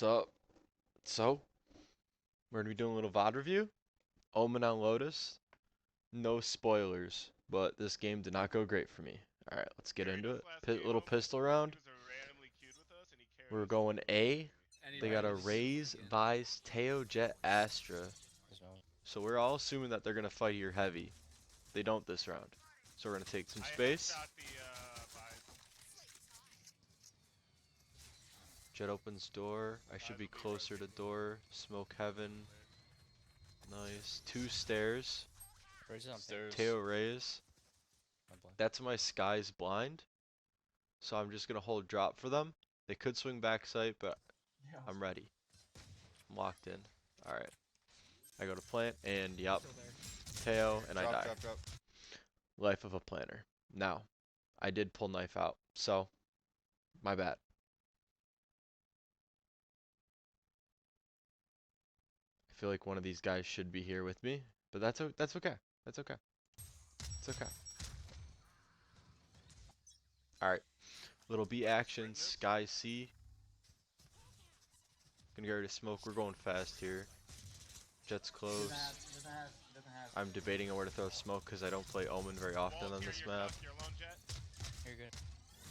So, so we're gonna be doing a little VOD review. Omen on Lotus. No spoilers, but this game did not go great for me. All right, let's get into it. Little pistol round. We're going A. They got a Raze, Vise, Teo, Jet, Astra. So we're all assuming that they're gonna fight here heavy. They don't this round. So we're gonna take some space. Jet opens door. I should be closer to door. Smoke heaven. Nice. 2 stairs. Teo Raze. That's my Sky's blind. So I'm just gonna hold drop for them. They could swing back sight, but I'm ready. I'm locked in. Alright. I go to plant and yup. Teo and I die. Drop. Life of a planner. Now, I did pull knife out, so my bad. I feel like one of these guys should be here with me, but that's okay. That's okay. It's okay. Alright. Little B action, Sky C. Gonna get ready to smoke. We're going fast here. Jet's close. I'm debating on where to throw smoke because I don't play Omen very often on this map. You're good.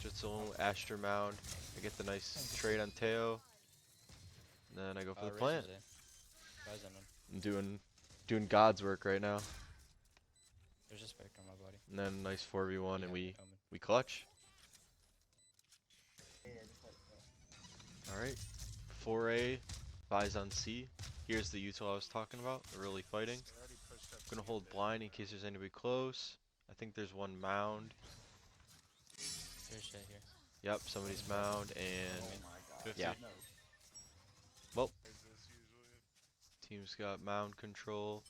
Jet's alone, Astra Mound. I get the nice trade on Teo. And then I go for the plant. I'm doing God's work right now. There's a spectre on my body. And then nice 4v1 and we Omen. clutch. Alright. 4A, Vise on C. Here's the util I was talking about. They're really fighting. I'm gonna hold blind in case there's anybody close. I think there's one mound. There's shit here. Yep, somebody's mound and yeah. No. Well, team's got mound control.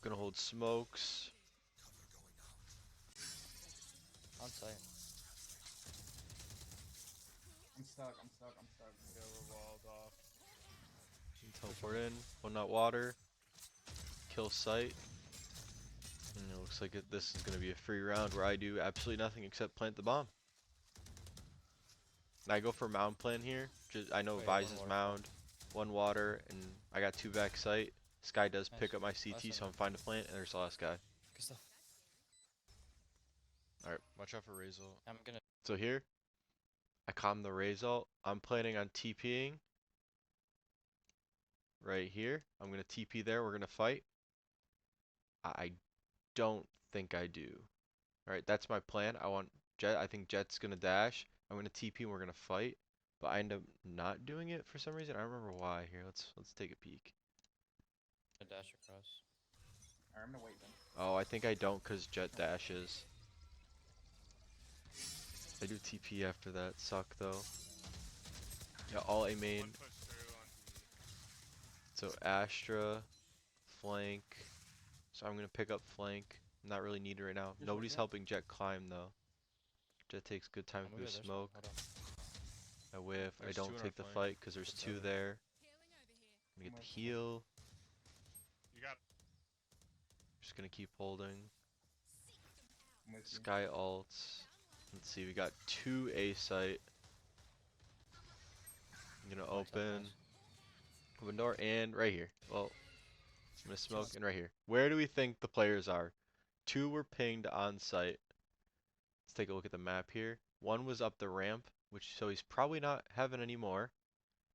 Gonna hold smokes. On site. I'm stuck. Go walled off. Teleport in. One not water. Kill sight. And it looks like this is gonna be a free round where I do absolutely nothing except plant the bomb. And I go for mound plan here. I know Vise's mound, 1 water, and I got 2 back sight. Sky does pick up my CT, so I'm fine to plant, and there's the last guy. Good stuff. Alright. Watch out for Razel. I'm gonna. So here, I calm the raise ult. I'm planning on TPing right here. I'm gonna TP there. We're gonna fight. I don't think I do. Alright, that's my plan. I want Jet. I think Jet's gonna dash. I'm gonna TP and we're gonna fight. But I end up not doing it for some reason. I don't remember why. Here, let's take a peek. A dash across. Alright, I'm gonna wait then. Oh, I think I don't because Jet dashes. I do TP after that. Suck though. Yeah, all A main. So Astra, flank. So I'm gonna pick up flank. Not really needed right now. Nobody's helping Jet climb though. Jet takes good time through smoke. I whiff. I don't take the fight because there's 2 there. I'm gonna get the heal. Just gonna keep holding. Sky ults. Let's see, we got 2 A site. I'm gonna open door and right here. Well, I'm gonna smoke and right here. Where do we think the players are? 2 were pinged on site. Let's take a look at the map here. 1 was up the ramp, so he's probably not heaven anymore.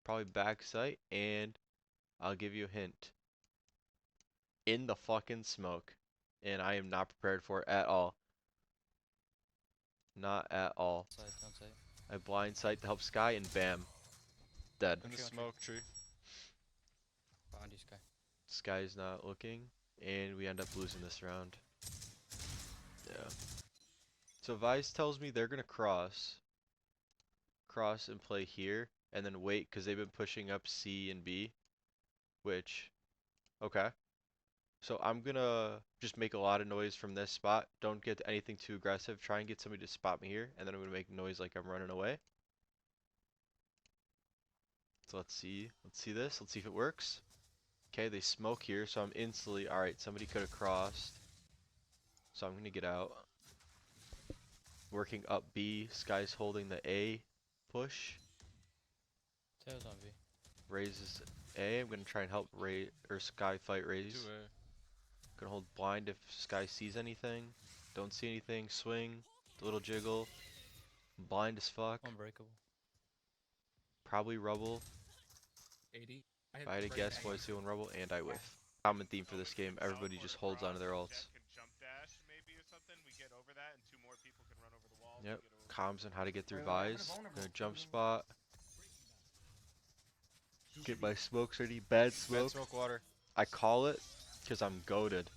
Probably back site, and I'll give you a hint. In the fucking smoke. And I am not prepared for it at all. Not at all. I blind sight to help Sky and bam. Dead. In the smoke tree. Behind you, Sky. Sky's not looking. And we end up losing this round. Yeah. So Vice tells me they're gonna cross and play here, and then wait because they've been pushing up C and B, which, okay. So I'm gonna just make a lot of noise from this spot. Don't get anything too aggressive. Try and get somebody to spot me here, and then I'm gonna make noise like I'm running away. So let's see this. Let's see if it works. Okay, they smoke here, so I'm instantly alright. Somebody could have crossed, so I'm gonna get out. Working up B, Sky's holding the A push. Tails on V. Raze is A. I'm gonna try and help Ray or Sky fight Raze. 2A. Gonna hold blind if Sky sees anything. Don't see anything. Swing. Little jiggle. Blind as fuck. Unbreakable. Probably rubble. 80. If I had to guess, what I see one rubble, and I whiff. Common theme for this game. Everybody just holds onto their ults. Jet could jump dash maybe or something. We get over that, and 2 more people can run over the wall. Yep. We get over Comms on how to get through Wait, I'm Vise. vulnerable. Gonna jump spot. Get my smokes ready. Bad smoke. Red smoke water. I call it because I'm goaded.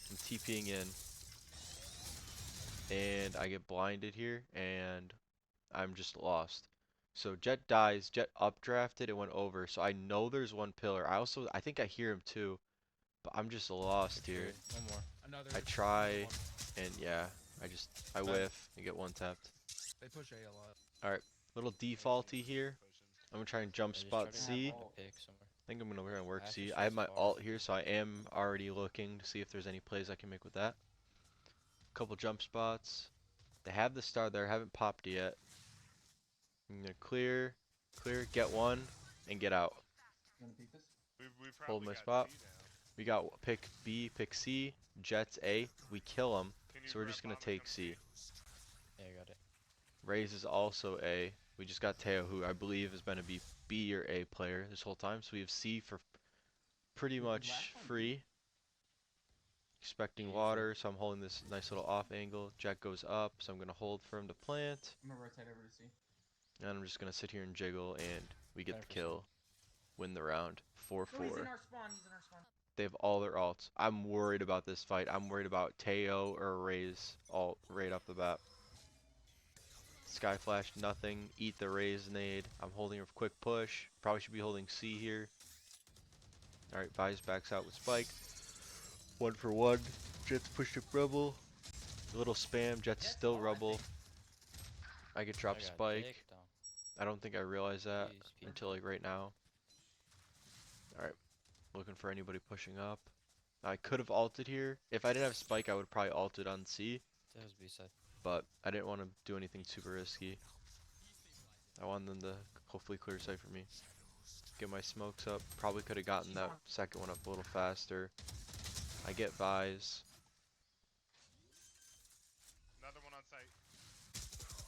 I'm TPing in. And I get blinded here, and I'm just lost. So Jet dies, Jet updrafted, it went over. So I know there's one pillar. I think I hear him too, but I'm just lost here. One more. Another. I try, and yeah, I whiff and get one tapped. They push A a lot. Little defaulty here. I'm gonna try and jump Yeah, just spot try to C. get a pick somewhere. I think I'm gonna try and work Ash C. is I have just my far. alt here, so I am already looking to see if there's any plays I can make with that. Couple jump spots. They have the star there, haven't popped yet. I'm gonna clear, get one, and get out. You wanna peek this? We Hold probably my got spot. C now. We got pick B, pick C, Jets A. We kill them, Can you so we're grab just gonna bomb and take come C. Yeah, I got it. Raze is also A. We just got Teo, who I believe has been a B or A player this whole time. So we have C for pretty much last one, free. Expecting Easy. water, so I'm holding this nice little off angle. Jet goes up, so I'm gonna hold for him to plant. I'm gonna rotate over to C. And I'm just gonna sit here and jiggle, and we get the 100%. kill. Win the round. 4-4. Oh, he's in our spawn. He's in our spawn. They have all their alts. I'm worried about this fight. I'm worried about Teo or Raze alt right off the bat. Sky Flash, nothing. Eat the Raze nade. I'm holding a quick push. Probably should be holding C here. Alright, Vise backs out with Spike. 1 for 1. Jet's pushed up Rubble. A little spam. Jet's still Rubble. I could drop I got Spike. dicked on. I don't think I realized that Jeez, people. until like right now. Alright, looking for anybody pushing up. I could have ulted here. If I didn't have Spike, I would probably ulted on C, Tails B side. but I didn't want to do anything super risky. I wanted them to hopefully clear sight for me. Get my smokes up. Probably could have gotten that second one up a little faster. I get Vise. Another one on site.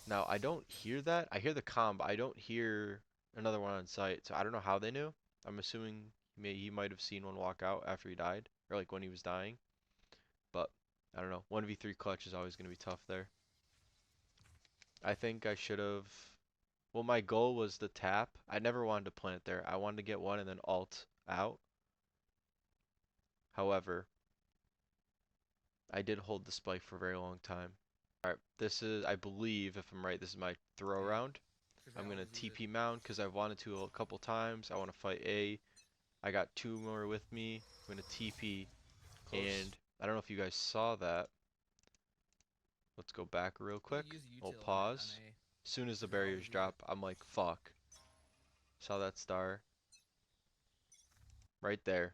Now, I don't hear that. I hear the comm, but I don't hear another one on site, so I don't know how they knew. I'm assuming he might have seen one walk out after he died, or like when he was dying. But I don't know. 1v3 clutch is always going to be tough there. I think I should have. Well, my goal was the tap. I never wanted to plant there. I wanted to get one and then alt out. However, I did hold the spike for a very long time. Alright, this is, I believe, if I'm right, this is my throw round. I'm going to TP mount because I've wanted to a couple times. I want to fight A. I got 2 more with me. I'm going to TP. Close. And I don't know if you guys saw that. Let's go back real quick. We'll pause. As soon as the barriers drop, I'm like, fuck. Saw that star. Right there.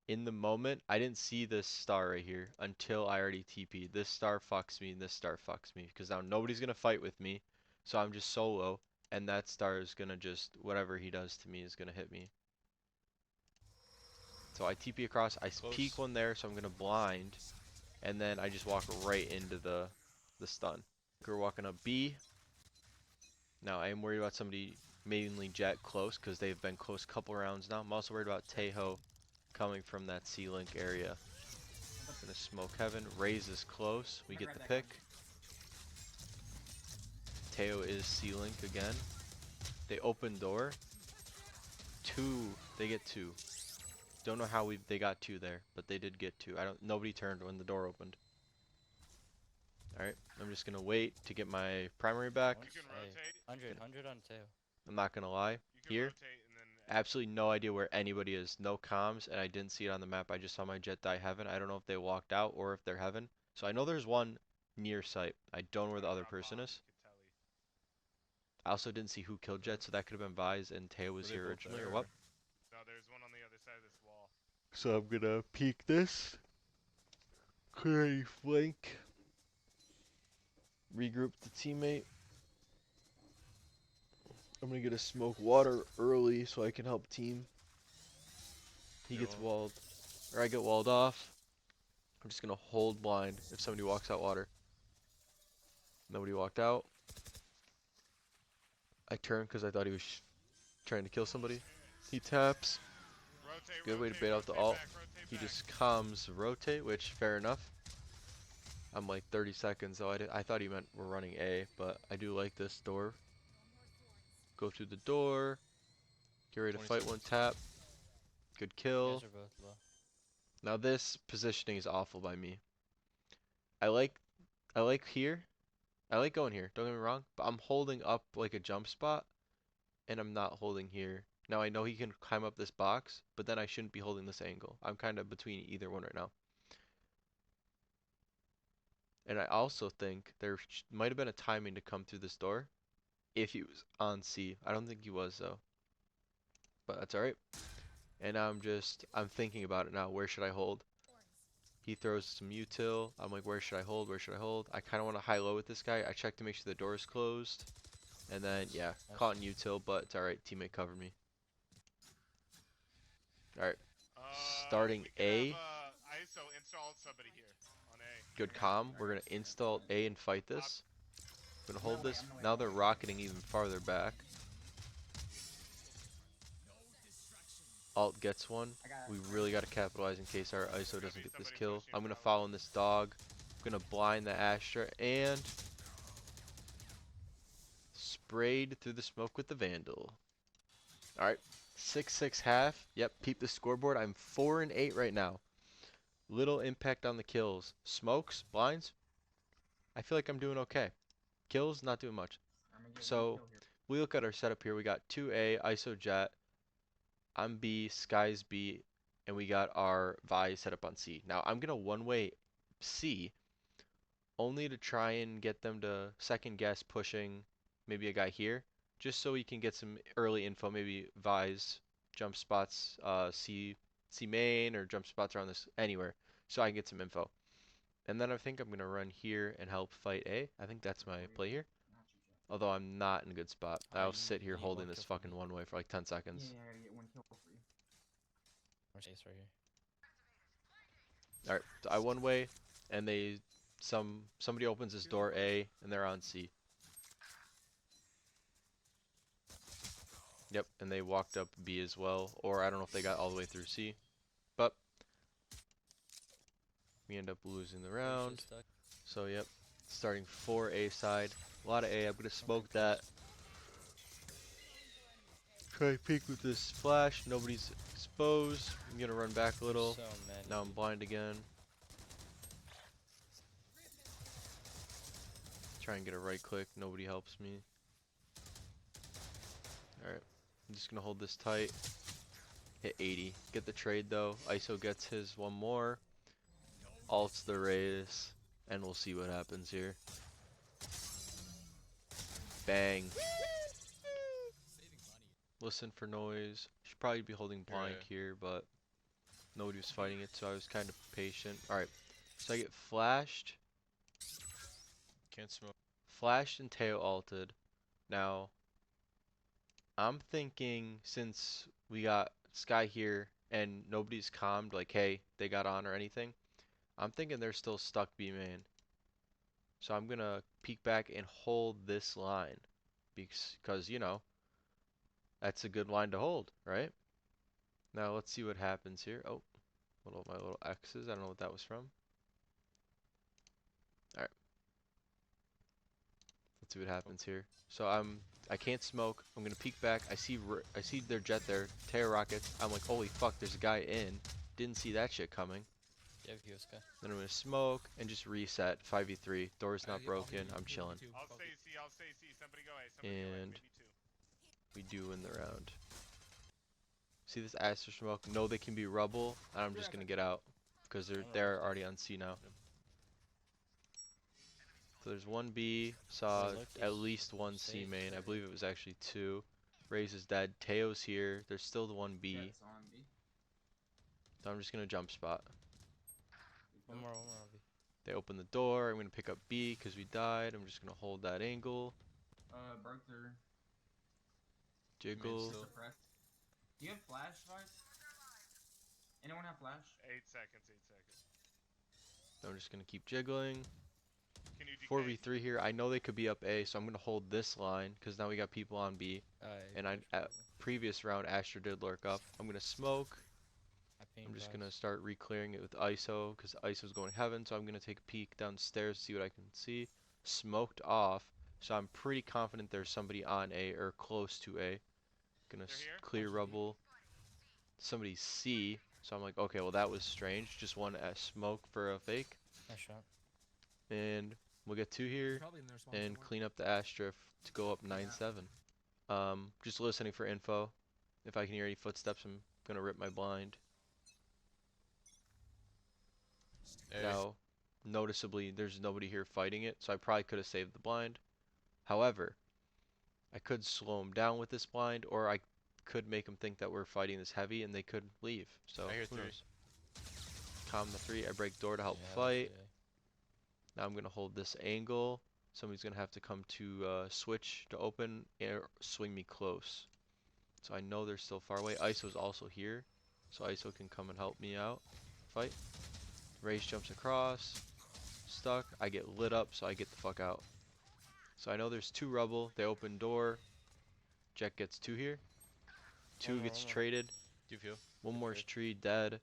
In the moment, I didn't see this star right here until I already TP'd. This star fucks me and this star fucks me. Because now nobody's going to fight with me. So I'm just solo. And that star is going to just, whatever he does to me is going to hit me. So I TP across. I peek one there, so I'm going to blind. And then I just walk right into the stun. We're walking up B. Now I am worried about somebody, mainly Jet, close because they've been close a couple rounds now. I'm also worried about Tejo coming from that C-Link area. Gonna smoke heaven. Raze is close. We get the pick. Teo is C-Link again. They open door. 2. They get 2. Don't know how they got 2 there, but they did get 2. Nobody turned when the door opened. Alright, I'm just gonna wait to get my primary back. You can Hey, rotate. 100 on tail. I'm not gonna lie. You can Here, rotate and then absolutely no idea where anybody is. No comms, and I didn't see it on the map. I just saw my Jet die heaven. I don't know if they walked out or if they're heaven. So I know there's one near site. I don't know where the other person is. I also didn't see who killed Jet, so that could have been Vise and Teo was Were they here both originally, there or or- what? No, there's one on the other side of this wall. So I'm gonna peek this. Clear any flank. Regroup the teammate. I'm gonna get a smoke water early so I can help team. He gets Yo. walled, or I get walled off. I'm just gonna hold blind if somebody walks out water. Nobody walked out. I turned because I thought he was trying to kill somebody. He taps. Rotate, Good way to rotate, bait out the rotate alt. back, rotate He back. just comes rotate, which fair enough. I'm like 30 seconds, though. I thought he meant we're running A, but I do like this door. Go through the door. Get ready to 20 fight seconds. one tap. Good You kill. guys are both low. Now this positioning is awful by me. I like here. I like going here, don't get me wrong, but I'm holding up like a jump spot and I'm not holding here. Now I know he can climb up this box, but then I shouldn't be holding this angle. I'm kind of between either one right now. And I also think there might have been a timing to come through this door if he was on C. I don't think he was though, but that's alright. And now I'm thinking about it now. Where should I hold? He throws some util. I'm like, where should I hold? Where should I hold? I kind of want to high-low with this guy. I check to make sure the door is closed. And then, yeah, Nice. caught in util, but it's alright. Teammate covered me. Alright. Starting We can A. have ISO install somebody here on A. Good calm. We're going to install A and fight this. Gonna hold this. Now they're rocketing even farther back. Alt gets one. We really got to capitalize in case our ISO doesn't get this kill. I'm gonna follow in this dog. I'm gonna blind the Astra and sprayed through the smoke with the Vandal. Alright. 6-6 half. Yep, peep the scoreboard. I'm 4 and 8 right now. Little impact on the kills. Smokes, blinds. I feel like I'm doing okay. Kills, not doing much. So we look at our setup here. We got 2A, ISO Jet. I'm B, Sky's B, and we got our Vi set up on C. Now I'm gonna one-way C, only to try and get them to second guess pushing maybe a guy here, just so we can get some early info, maybe Vi's jump spots, C main or jump spots around this anywhere, so I can get some info. And then I think I'm gonna run here and help fight A. I think that's my play here. Although I'm not in a good spot. I'll sit here holding this fucking one way for like 10 seconds. Yeah, I gotta get one kill for you. More space right here. Alright, so I one way, and somebody opens this door A, and they're on C. Yep, and they walked up B as well, or I don't know if they got all the way through C, but we end up losing the round. So yep, starting 4A side, a lot of A. I'm gonna smoke that. Try to peek with this flash. Nobody's exposed. I'm gonna run back a little. So many. Now I'm blind again. Try and get a right click. Nobody helps me. Alright. I'm just gonna hold this tight. Hit 80. Get the trade though. ISO gets his one more. Alts the raise. And we'll see what happens here. Bang. Listen for noise. Should probably be holding blind here, but nobody was fighting it, so I was kind of patient. Alright. So I get flashed. Can't smoke. Flashed and tail alted. Now, I'm thinking since we got Sky here and nobody's calmed, like, hey, they got on or anything, I'm thinking they're still stuck B main. So I'm gonna peek back and hold this line because, you know, that's a good line to hold, right? Now let's see what happens here. Oh, my little X's. I don't know what that was from. Alright. Let's see what happens here. So I can't smoke. I'm gonna peek back. I see their jet there. Terror rockets. I'm like, holy fuck, there's a guy in. Didn't see that shit coming. Yeah, Kioska. Then I'm gonna smoke and just reset. 5v3. Door's not broken. I'm chilling. I'll stay C, I'll stay C. Somebody go A, somebody go A. And Maybe two. we do win the round. See this Aster smoke? No, they can be rubble, and I'm just gonna get out because they're already on C now. So there's one B. Saw at least one C main. I believe it was actually two. Raze is dead. Teo's here. There's still the one B. So I'm just gonna jump spot. One more B. They open the door. I'm gonna pick up B because we died. I'm just gonna hold that angle. Broke through. Jiggle. still. Suppress. Do you have flash, Vice? Anyone have flash? 8 seconds, 8 seconds. I'm just gonna keep jiggling. Can you DK? 4v3 here. I know they could be up A, so I'm gonna hold this line because now we got people on B. And at previous round, Astra did lurk up. I'm gonna smoke. I'm just gonna start re-clearing it with ISO because ISO's going heaven. So I'm gonna take a peek downstairs, see what I can see. Smoked off, so I'm pretty confident there's somebody on A or close to A. Gonna clear rubble. Somebody's C. So I'm like, okay, well that was strange. Just one smoke for a fake. Nice shot. And we'll get 2 here and clean up the Astra to go up 9-7. Just listening for info. If I can hear any footsteps, I'm gonna rip my blind. Now, noticeably, there's nobody here fighting it, so I probably could have saved the blind. However, I could slow them down with this blind, or I could make them think that we're fighting this heavy and they could leave. So, I hear who 3. knows? Calm the 3. I break door to help fight. Now I'm going to hold this angle. Somebody's going to have to come to switch to open or swing me close. So I know they're still far away. ISO's also here, so ISO can come and help me out. Fight. Raze jumps across. Stuck. I get lit up, so I get the fuck out. So I know there's 2 rubble. They open door. Jet gets 2 here. 2 gets traded. Do you feel? One more is tree dead.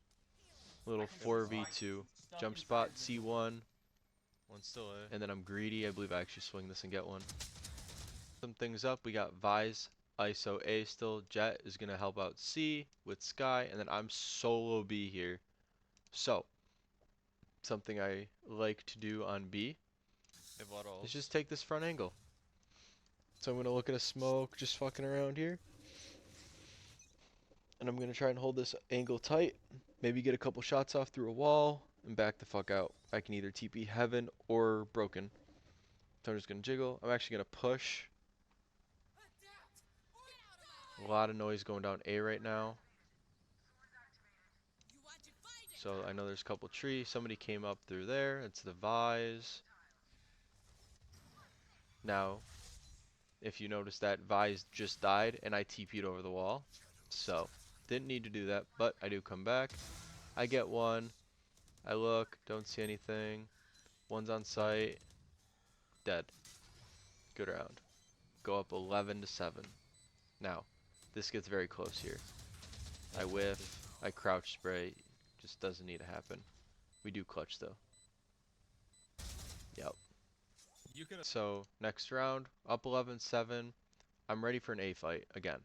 Little 4v2. Jump spot, C1. One's still A. And then I'm greedy. I believe I actually swing this and get one. Some things up. We got Vise, ISO A still. Jet is going to help out C with Sky. And then I'm solo B here. So, something I like to do on B is just take this front angle. So I'm going to look at a smoke just fucking around here. And I'm going to try and hold this angle tight. Maybe get a couple shots off through a wall and back the fuck out. I can either TP heaven or broken. So I'm just going to jiggle. I'm actually going to push. A lot of noise going down A right now. So I know there's a couple trees. Somebody came up through there. It's the Vise. Now, if you notice that Vise just died and I TP'd over the wall. So, didn't need to do that, but I do come back. I get one. I look, don't see anything. One's on site. Dead. Good round. Go up 11-7. Now, this gets very close here. I whiff. I crouch spray. Just doesn't need to happen. We do clutch though. Yep. So, next round, up 11-7. I'm ready for an A fight again.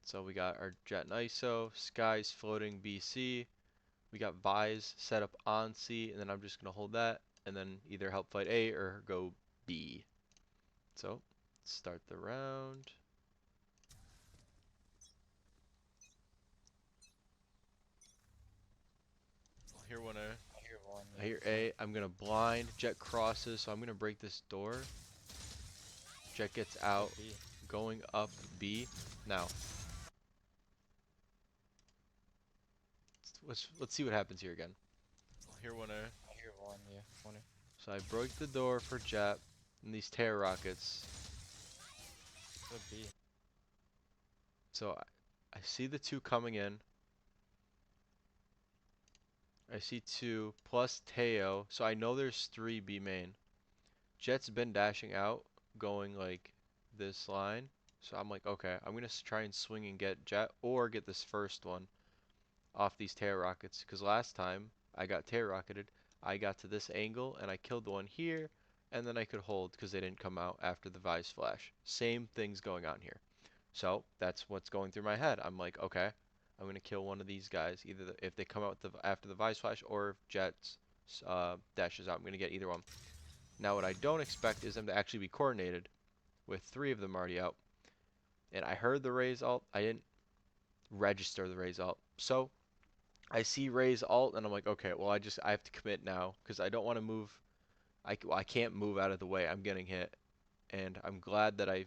So we got our Jet and ISO, Sky's floating BC. We got Vise set up on C, and then I'm just going to hold that, and then either help fight A or go B. So, start the round. I hear one A. I hear one. I hear A. I'm going to blind. Jet crosses, so I'm going to break this door. Jet gets out. Going up B. Now. Let's see what happens here again. I hear one A. I hear one, yeah. One A. So I broke the door for Jet and these terror rockets. Could be. So I see the 2 coming in. I see 2 plus Teo. So I know there's 3 B main. Jet's been dashing out, going like this line. So I'm like, okay, I'm going to try and swing and get Jet or get this first one off these terror rockets. Because last time I got terror rocketed, I got to this angle and I killed the one here. And then I could hold because they didn't come out after the Vise flash. Same thing's going on here. So that's what's going through my head. I'm like, okay, I'm going to kill one of these guys. Either if they come out after the Vise flash or if Jets dashes out. I'm going to get either one. Now what I don't expect is them to actually be coordinated with 3 of them already out. And I heard the Raze ult. I didn't register the Raze ult. So I see Raze ult and I'm like, okay, well I have to commit now because I don't want to move. I can't move out of the way. I'm getting hit. And I'm glad that I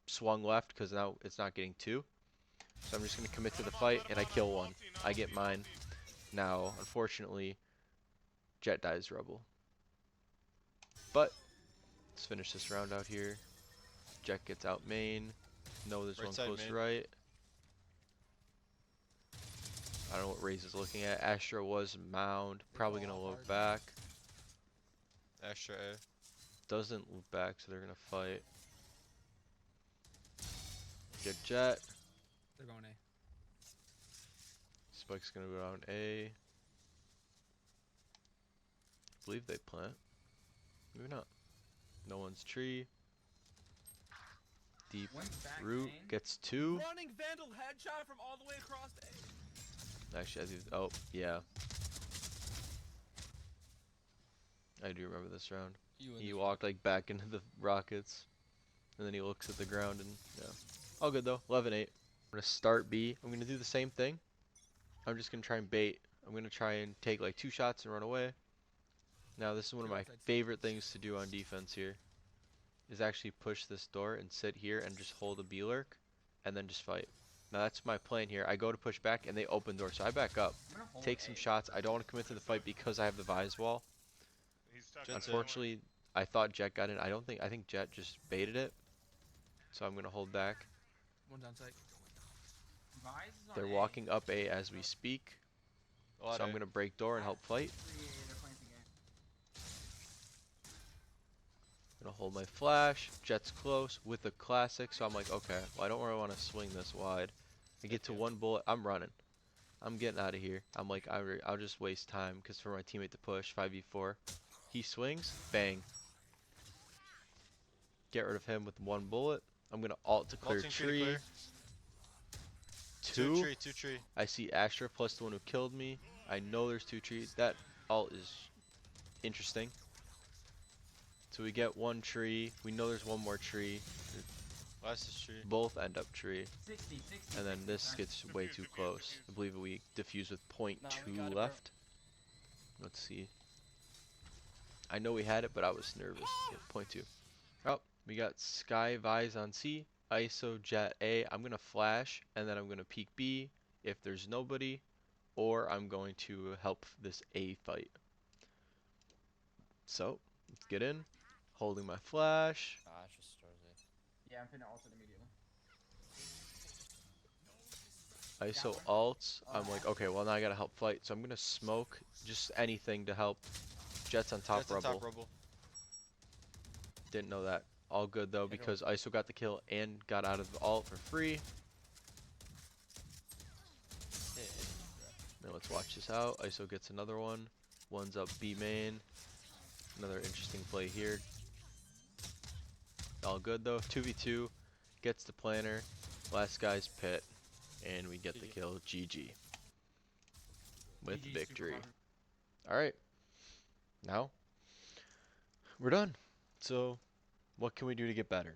swung left because now it's not getting 2. So I'm just going to commit to the fight and I kill one. I get mine. Now, unfortunately, Jet dies rubble. But let's finish this round out here. Jet gets out main. No, there's Right one side close mid. right. I don't know what Raze is looking at. Astra was mound. Probably gonna look back. Astra A. Doesn't look back, so they're gonna fight. Get Jet. They're going A. Spike's gonna go down A. Believe they plant. Maybe not. No one's tree. Deep Went back root main. gets 2. Running Vandal headshot from all the way across A. Actually, I think. Oh, yeah. I do remember this round. He walked like back into the rockets, and then he looks at the ground and yeah. All good though. 11-8. I'm gonna start B. I'm gonna do the same thing. I'm just gonna try and bait. I'm gonna try and take like 2 shots and run away. Now this is one of Two my outside C. favorite things to do on defense here, is actually push this door and sit here and just hold a B lurk, and then just fight. Now that's my plan here. I go to push back and they open door, so I back up, I'm gonna hold take some A. shots. I don't want to commit to the fight because I have the Vise wall. He's stuck. Jet's Unfortunately, I thought Jet got in. I think Jet just baited it. So I'm gonna hold back. One's on site. Vise is on They're A. walking up A as we speak. A lot So I'm A. gonna break door and help fight. 3A, they're planting A. Gonna hold my flash. Jet's close with the classic. So I'm like, okay, well I don't really want to swing this wide. I get to 1 bullet. I'm running. I'm getting out of here. I'm like, I'll just waste time because for my teammate to push 5v4. He swings, bang. Get rid of him with 1 bullet. I'm gonna alt to clear Ulting tree to tree. clear. 2. Two tree. I see Astra plus the one who killed me. I know there's 2 trees. That alt is interesting. So we get 1 tree. We know there's 1 more tree. Last is tree. Both end up tree. 60, 60. And then 60, this sorry. gets way too close. I believe we defuse with Nah, we got 0.2 it, bro. left. Let's see. I know we had it, but I was nervous. Yeah, 0.2. Oh, we got Sky Vise on C. ISO Jet A. I'm going to flash, and then I'm going to peek B if there's nobody, or I'm going to help this A fight. So, let's get in. Holding my flash. Nah, it's just stars A. Yeah, I'm finna ult it immediately. ISO Got alts. I'm like, okay, well now I gotta help fight. So I'm gonna smoke just anything to help. Jets on top Jet's on rubble. top rubble. Didn't know that. All good though Hit because ISO got the kill and got out of the alt for free. Now let's watch this out. ISO gets another one. One's up B main. Another interesting play here. All good though. 2v2. Gets the planner. Last guy's pit. And we get the GG. kill. GG. With GG, victory. super Alright. Now, we're done. So, what can we do to get better?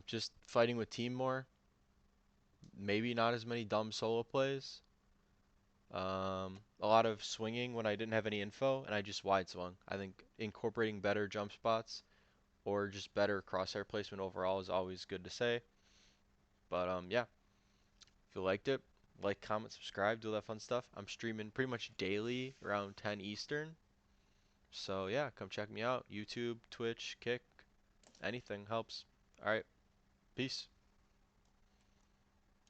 Just fighting with team more. Maybe not as many dumb solo plays. A lot of swinging when I didn't have any info, and I just wide swung. I think incorporating better jump spots or just better crosshair placement overall is always good to say. But yeah, if you liked it, like, comment, subscribe, do all that fun stuff. I'm streaming pretty much daily around 10 Eastern. So yeah, come check me out. YouTube, Twitch, Kick, anything helps. Alright, peace.